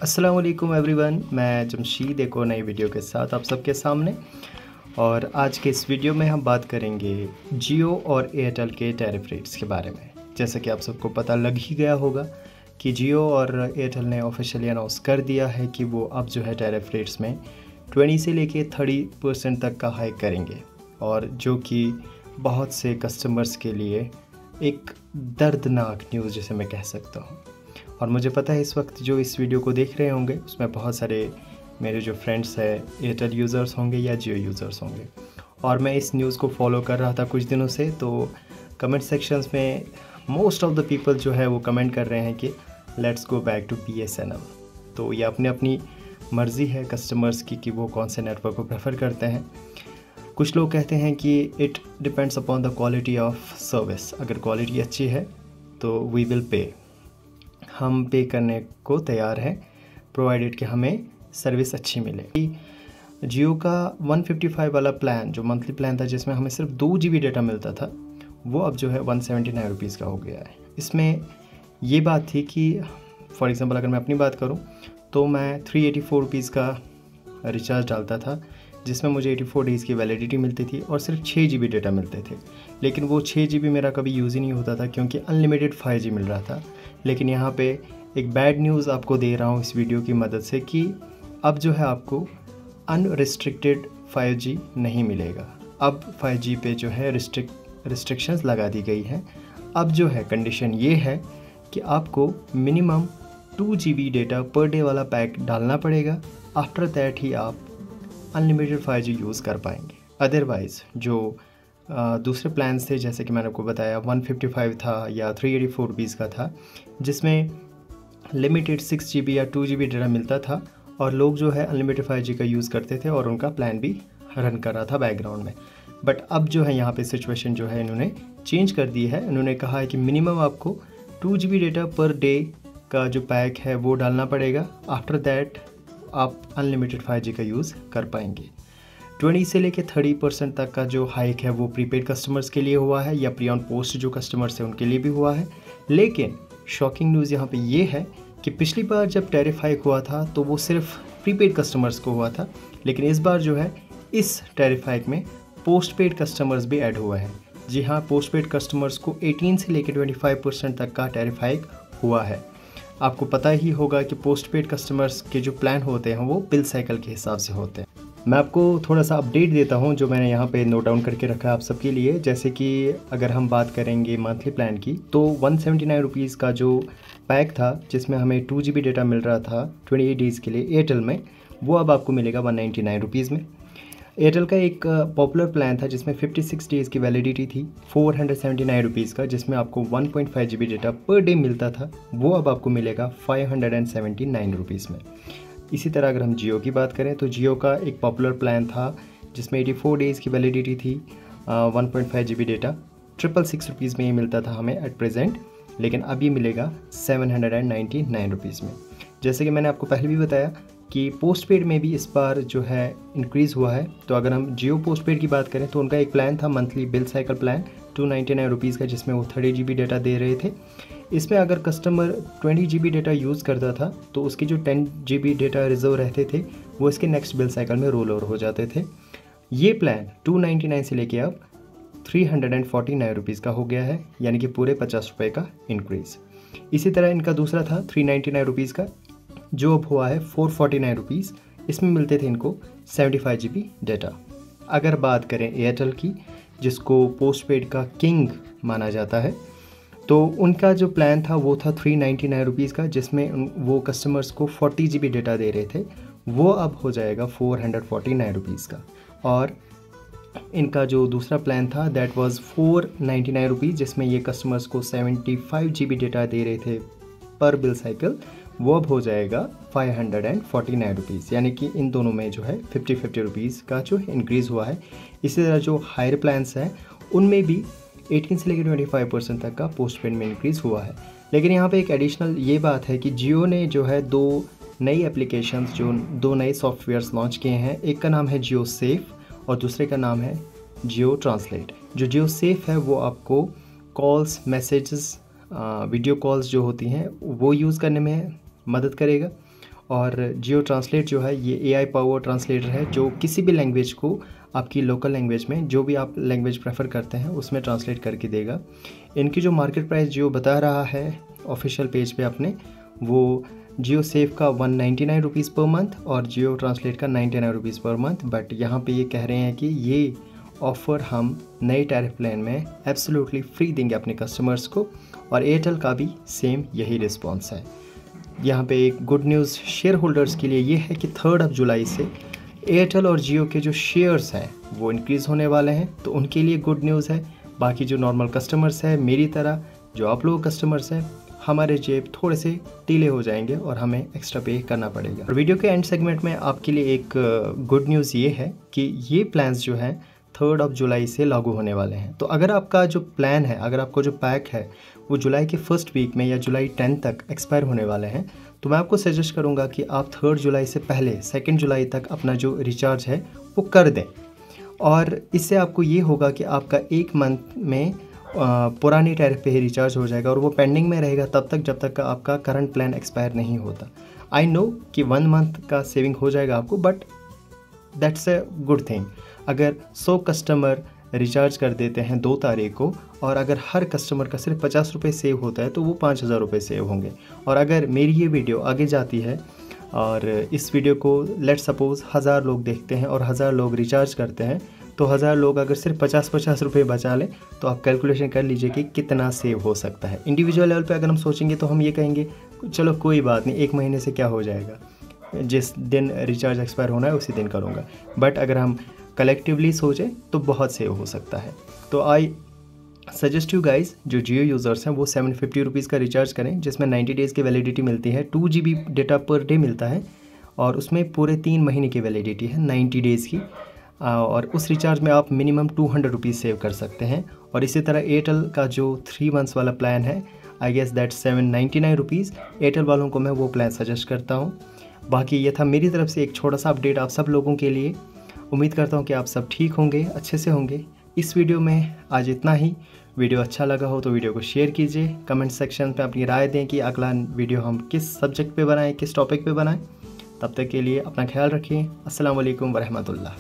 अस्सलाम वालेकुम एवरीवन, मैं जमशीद एक और नई वीडियो के साथ आप सबके सामने। और आज के इस वीडियो में हम बात करेंगे जियो और एयरटेल के टैरिफ रेट्स के बारे में। जैसा कि आप सबको पता लग ही गया होगा कि जियो और एयरटेल ने ऑफिशियली अनाउंस कर दिया है कि वो अब जो है टैरिफ रेट्स में 20 से लेके 30% तक का हाइक करेंगे, और जो कि बहुत से कस्टमर्स के लिए एक दर्दनाक न्यूज़ जिसे मैं कह सकता हूँ। और मुझे पता है इस वक्त जो इस वीडियो को देख रहे होंगे उसमें बहुत सारे मेरे जो फ्रेंड्स हैं एयरटेल यूज़र्स होंगे या जियो यूज़र्स होंगे, और मैं इस न्यूज़ को फॉलो कर रहा था कुछ दिनों से। तो कमेंट सेक्शंस में मोस्ट ऑफ़ द पीपल जो है वो कमेंट कर रहे हैं कि let's go back to BSNL। तो ये अपनी अपनी मर्ज़ी है कस्टमर्स की कि वो कौन से नेटवर्क को प्रेफर करते हैं। कुछ लोग कहते हैं कि it depends upon the quality of service. अगर क्वालिटी अच्छी है तो वी विल पे, हम पे करने को तैयार हैं प्रोवाइडेड कि हमें सर्विस अच्छी मिले। जियो का 155 वाला प्लान जो मंथली प्लान था जिसमें हमें सिर्फ 2 GB डेटा मिलता था, वो अब जो है 179 रुपीज़ का हो गया है। इसमें ये बात थी कि फॉर एग्ज़ाम्पल अगर मैं अपनी बात करूं तो मैं 384 रुपीज़ का रिचार्ज डालता था जिसमें मुझे 84 डेज़ की वैलिडिटी मिलती थी और सिर्फ 6 GB डेटा मिलते थे। लेकिन वो 6 GB मेरा कभी यूज़ ही नहीं होता था क्योंकि अनलिमिटेड 5G मिल रहा था। लेकिन यहाँ पे एक बैड न्यूज़ आपको दे रहा हूँ इस वीडियो की मदद से कि अब जो है आपको अनरिस्ट्रिक्टेड 5G नहीं मिलेगा। अब 5G पे जो है रिस्ट्रिक्शंस लगा दी गई हैं। अब जो है कंडीशन ये है कि आपको minimum 2 GB data per day वाला पैक डालना पड़ेगा। आफ्टर दैट ही आप अनलिमिटेड 5G यूज़ कर पाएंगे। अदरवाइज़ जो दूसरे प्लान्स थे जैसे कि मैंने आपको बताया 155 था या 384 रुपीज़ का था जिसमें लिमिटेड 6 GB या 2 GB डेटा मिलता था और लोग जो है अनलिमिटेड 5G का यूज़ करते थे और उनका प्लान भी रन कर रहा था बैकग्राउंड में। बट अब जो है यहाँ पे सिचुएशन जो है इन्होंने चेंज कर दी है। इन्होंने कहा है कि मिनिमम आपको 2 GB डेटा पर डे का जो पैक है वो डालना पड़ेगा। आफ्टर दैट आप अनलिमिटेड 5G का यूज़ कर पाएंगे। 20 से लेके 30% तक का जो हाइक है वो प्रीपेड कस्टमर्स के लिए हुआ है या प्री ऑन पोस्ट जो कस्टमर्स हैं उनके लिए भी हुआ है। लेकिन शॉकिंग न्यूज़ यहाँ पे ये है कि पिछली बार जब टैरिफ हाइक हुआ था तो वो सिर्फ प्रीपेड कस्टमर्स को हुआ था, लेकिन इस बार जो है इस टैरिफ हाइक में पोस्ट पेड कस्टमर्स भी ऐड हुआ है। जी हाँ, पोस्ट पेड कस्टमर्स को 18 से लेकर 25% तक का टैरिफ हाइक हुआ है। आपको पता ही होगा कि पोस्ट पेड कस्टमर्स के जो प्लान होते हैं वो बिल साइकिल के हिसाब से होते हैं। मैं आपको थोड़ा सा अपडेट देता हूं जो मैंने यहाँ पे नोट डाउन करके रखा है आप सबके लिए। जैसे कि अगर हम बात करेंगे मंथली प्लान की तो 179 रुपीज़ का जो पैक था जिसमें हमें 2 GB डेटा मिल रहा था 28 डेज़ के लिए एयरटेल में, वो अब आपको मिलेगा 199 रुपीज़ में। एयरटेल का एक पॉपुलर प्लान था जिसमें 56 डेज़ की वैलिडिटी थी 479 रुपीज़ का, जिसमें आपको 1.5 GB डेटा पर डे मिलता था, वो अब आपको मिलेगा 579 रुपीज़ में। इसी तरह अगर हम जियो की बात करें तो जियो का एक पॉपुलर प्लान था जिसमें 84 डेज़ की वैलिडिटी थी 1.5 GB डेटा 666 रुपीज़ में ये मिलता था हमें एट प्रेजेंट, लेकिन अब ये मिलेगा 799 रुपीज़ में। जैसे कि मैंने आपको पहले भी बताया कि पोस्ट पेड में भी इस बार जो है इंक्रीज़ हुआ है। तो अगर हम जियो पोस्ट पेड की बात करें तो उनका एक प्लान था monthly bill cycle plan 299 rupees का जिसमें वो 30 GB डेटा दे रहे थे। इसमें अगर कस्टमर 20 GB डेटा यूज़ करता था तो उसके जो 10 GB डेटा रिजर्व रहते थे वो इसके नेक्स्ट बिल साइकिल में रोल ओवर हो जाते थे। ये प्लान 299 से लेके अब 349 रुपीज़ का हो गया है, यानी कि पूरे 50 रुपये का इंक्रीज़। इसी तरह इनका दूसरा था 399 रुपीज़ का जो अब हुआ है 449 रुपीज़। इसमें मिलते थे इनको 75 GB डेटा। अगर बात करें एयरटेल की जिसको पोस्ट पेड का किंग माना जाता है, तो उनका जो प्लान था वो था 399 रुपीज़ का जिसमें वो कस्टमर्स को 40 GB डेटा दे रहे थे, वो अब हो जाएगा 449 रुपीज़ का। और इनका जो दूसरा प्लान था दैट वाज 499 रुपीज़ जिसमें ये कस्टमर्स को 75 GB डेटा दे रहे थे पर बिल साइकिल, वो अब हो जाएगा 549 रुपीज़, यानी कि इन दोनों में जो है 50 रुपीज़ का जो इंक्रीज़ हुआ है। इसी तरह जो हायर प्लान्स हैं उनमें भी 18 से लेकर 25% तक का पोस्ट पेड में इंक्रीज़ हुआ है। लेकिन यहाँ पे एक एडिशनल ये बात है कि जियो ने जो है 2 नई एप्लीकेशंस जो 2 नए सॉफ्टवेयर्स लॉन्च किए हैं। एक का नाम है जियो सेफ और दूसरे का नाम है जियो ट्रांसलेट। जो जियो सेफ है वो आपको कॉल्स, मैसेजेस, वीडियो कॉल्स जो होती हैं वो यूज़ करने में मदद करेगा, और जियो ट्रांसलेट जो है ये AI पावर ट्रांसलेटर है जो किसी भी लैंग्वेज को आपकी लोकल लैंग्वेज में जो भी आप लैंग्वेज प्रेफर करते हैं उसमें ट्रांसलेट करके देगा। इनकी जो मार्केट प्राइस जियो बता रहा है ऑफिशियल पेज पे अपने, वो जियो सेव का 199 रुपीज़ पर मंथ और जियो ट्रांसलेट का 99 रुपीज़ पर मंथ। बट यहाँ पे ये कह रहे हैं कि ये ऑफ़र हम नए टैरिफ प्लान में एब्सोल्युटली फ्री देंगे अपने कस्टमर्स को, और एयरटेल का भी सेम यही रिस्पॉन्स है। यहाँ पे एक गुड न्यूज़ शेयर होल्डर्स के लिए ये है कि 3 जुलाई से एयरटेल और जियो के जो शेयर्स हैं वो इंक्रीज़ होने वाले हैं, तो उनके लिए गुड न्यूज़ है। बाकी जो नॉर्मल कस्टमर्स हैं मेरी तरह, जो आप लोग कस्टमर्स हैं, हमारे जेब थोड़े से डिले हो जाएंगे और हमें एक्स्ट्रा पे करना पड़ेगा। और वीडियो के एंड सेगमेंट में आपके लिए एक गुड न्यूज़ ये है कि ये प्लान्स जो हैं 3 जुलाई से लागू होने वाले हैं। तो अगर आपका जो प्लान है, अगर आपको जो पैक है वो जुलाई के फर्स्ट वीक में या जुलाई 10 तक एक्सपायर होने वाले हैं, तो मैं आपको सजेस्ट करूंगा कि आप 3 जुलाई से पहले 2 जुलाई तक अपना जो रिचार्ज है वो कर दें। और इससे आपको ये होगा कि आपका 1 मंथ में पुरानी टैरिफ पे ही रिचार्ज हो जाएगा और वो पेंडिंग में रहेगा तब तक जब तक आपका करंट प्लान एक्सपायर नहीं होता। आई नो कि 1 मंथ का सेविंग हो जाएगा आपको, but that's a good thing. अगर 100 कस्टमर रिचार्ज कर देते हैं 2 तारीख को, और अगर हर कस्टमर का सिर्फ 50 रुपये सेव होता है तो वो 5000 रुपये सेव होंगे। और अगर मेरी ये वीडियो आगे जाती है और इस वीडियो को लेट सपोज़ 1000 लोग देखते हैं और 1000 लोग रिचार्ज करते हैं, तो 1000 लोग अगर सिर्फ 50-50 रुपये बचा लें तो आप कैलकुलेशन कर लीजिए कि कितना सेव हो सकता है। इंडिविजुअल लेवल पे अगर हम सोचेंगे तो हम ये कहेंगे चलो कोई बात नहीं, 1 महीने से क्या हो जाएगा, जिस दिन रिचार्ज एक्सपायर होना है उसी दिन करूँगा। बट अगर हम कलेक्टिवली सोचें तो बहुत सेव हो सकता है। तो आई सजेस्ट यू गाइज, जो जियो यूज़र्स हैं वो 750 रुपीज़ का रिचार्ज करें जिसमें 90 डेज़ की वैलिडिटी मिलती है, 2 GB डेटा पर डे मिलता है और उसमें पूरे 3 महीने की वैलिडिटी है 90 डेज़ की। और उस रिचार्ज में आप मिनिमम 200 रुपीज़ सेव कर सकते हैं। और इसी तरह एयरटेल का जो 3 मंथ्स वाला प्लान है, I guess that 799 rupees, Airtel वालों को मैं वो प्लान सजेस्ट करता हूँ। बाकी ये था मेरी तरफ से एक छोटा सा अपडेट आप सब लोगों के लिए। उम्मीद करता हूँ कि आप सब ठीक होंगे, अच्छे से होंगे। इस वीडियो में आज इतना ही। वीडियो अच्छा लगा हो तो वीडियो को शेयर कीजिए, कमेंट सेक्शन पे अपनी राय दें कि अगला वीडियो हम किस सब्जेक्ट पे बनाएं, किस टॉपिक पे बनाएं। तब तक के लिए अपना ख्याल रखिए। अस्सलाम वालेकुम वरहमतुल्लाह।